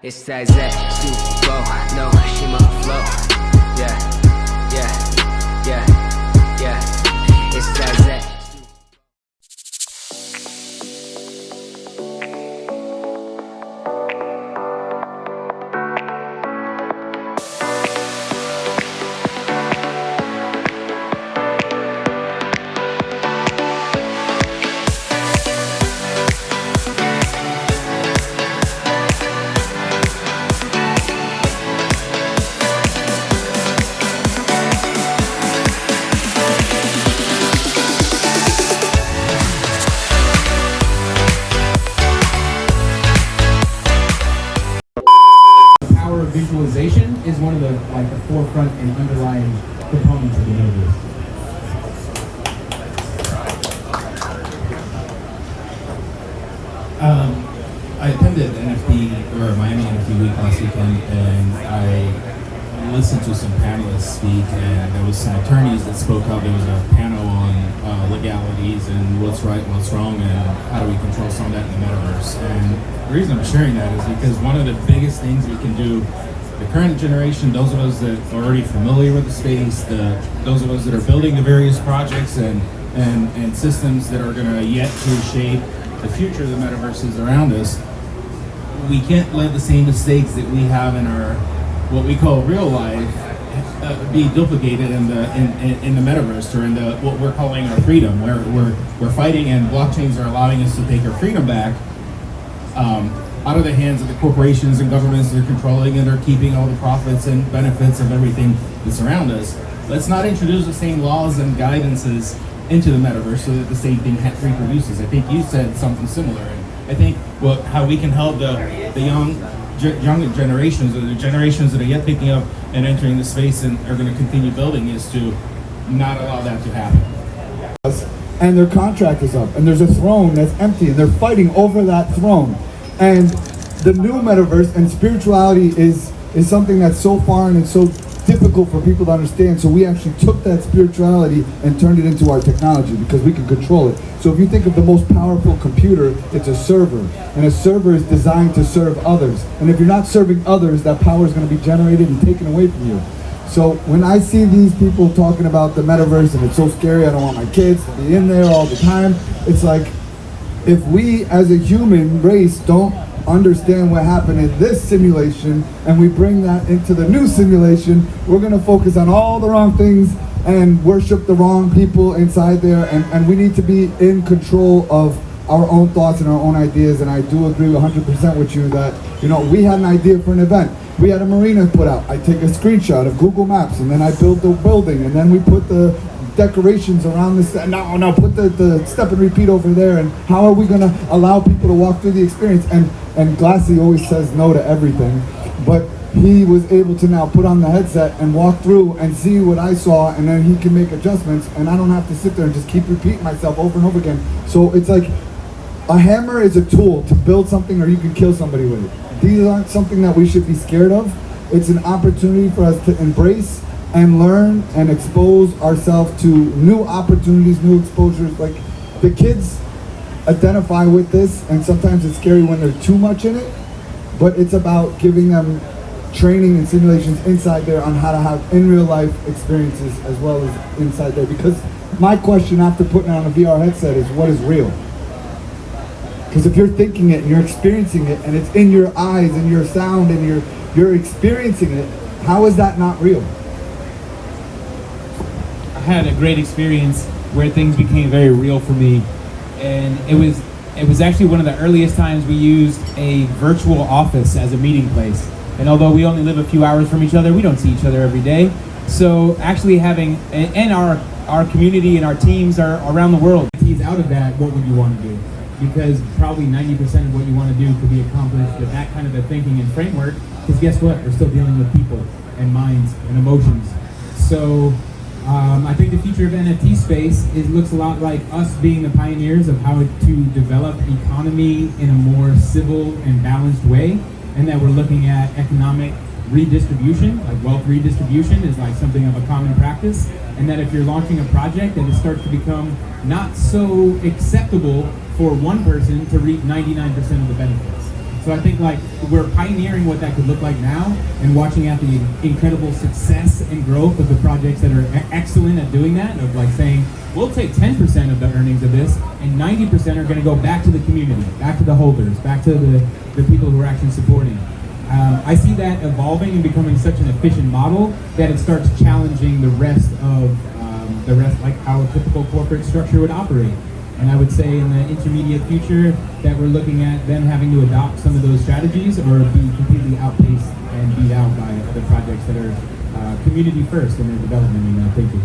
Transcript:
It's that Super Bowl, no, she my flow. Yeah, yeah, yeah, yeah. It's that visualization is one of the forefront and underlying components of the Metaverse. I attended Miami NFT Week last weekend, and I listened to some panelists speak, and there was some attorneys that spoke up. There was a panel on legalities and what's right and what's wrong, and how do we control some of that in the Metaverse. And the reason I'm sharing that is because one of the biggest things we can do, the current generation, those of us that are already familiar with the space, those of us that are building the various projects and systems that are going to yet to shape the future of the metaverses around us, we can't let the same mistakes that we have in our what we call real life be duplicated in the metaverse, or in what we're calling our freedom, where we're fighting, and blockchains are allowing us to take our freedom back out of the hands of the corporations and governments that are controlling and are keeping all the profits and benefits of everything that's around us. Let's not introduce the same laws and guidances into the metaverse so that the same thing reproduces. I think you said something similar. And I think how we can help the young generations, or the generations that are yet picking up and entering the space and are going to continue building, is to not allow that to happen. And their contract is up, and there's a throne that's empty, and they're fighting over that throne. And the new metaverse and spirituality is something that's so foreign and so difficult for people to understand. So we actually took that spirituality and turned it into our technology, because we can control it. So if you think of the most powerful computer, it's a server, and a server is designed to serve others. And if you're not serving others, that power is going to be generated and taken away from you. So when I see these people talking about the metaverse and it's so scary, I don't want my kids to be in there all the time, it's like, if we as a human race don't understand what happened in this simulation and we bring that into the new simulation, we're going to focus on all the wrong things and worship the wrong people inside there, and we need to be in control of our own thoughts and our own ideas. And I do agree 100% with you that, we had an idea for an event. We had a marina put out. I take a screenshot of Google Maps, and then I build the building, and then we put the decorations around this. No, put the step and repeat over there. And how are we going to allow people to walk through the experience? And Glassy always says no to everything, but he was able to now put on the headset and walk through and see what I saw, and then he can make adjustments, and I don't have to sit there and just keep repeating myself over and over again. So it's like, a hammer is a tool to build something, or you can kill somebody with it. These aren't something that we should be scared of. It's an opportunity for us to embrace and learn and expose ourselves to new opportunities, new exposures. Like, the kids identify with this, and sometimes it's scary when they're too much in it, but it's about giving them training and simulations inside there on how to have in real life experiences as well as inside there. Because my question after putting on a VR headset is, what is real? Because if you're thinking it and you're experiencing it, and it's in your eyes and your sound and you're experiencing it, how is that not real? I had a great experience where things became very real for me, and it was actually one of the earliest times we used a virtual office as a meeting place. And although we only live a few hours from each other, we don't see each other every day. So actually having, and our community and our teams are around the world. NFTs out of that, what would you want to do? Because probably 90% of what you want to do could be accomplished with that kind of a thinking and framework, because guess what? We're still dealing with people and minds and emotions. So I think the future of NFT space looks a lot like us being the pioneers of how to develop economy in a more civil and balanced way, and that we're looking at economic redistribution, like wealth redistribution is like something of a common practice, and that if you're launching a project and it starts to become not so acceptable for one person to reap 99% of the benefits. So I think like we're pioneering what that could look like now, and watching at the incredible success and growth of the projects that are excellent at doing that, of like saying, we'll take 10% of the earnings of this, and 90% are going to go back to the community, back to the holders, back to the people who are actually supporting. I see that evolving and becoming such an efficient model that it starts challenging the rest, like how a typical corporate structure would operate. And I would say in the intermediate future that we're looking at them having to adopt some of those strategies or be completely outpaced and beat out by other projects that are community first in their development and thinking.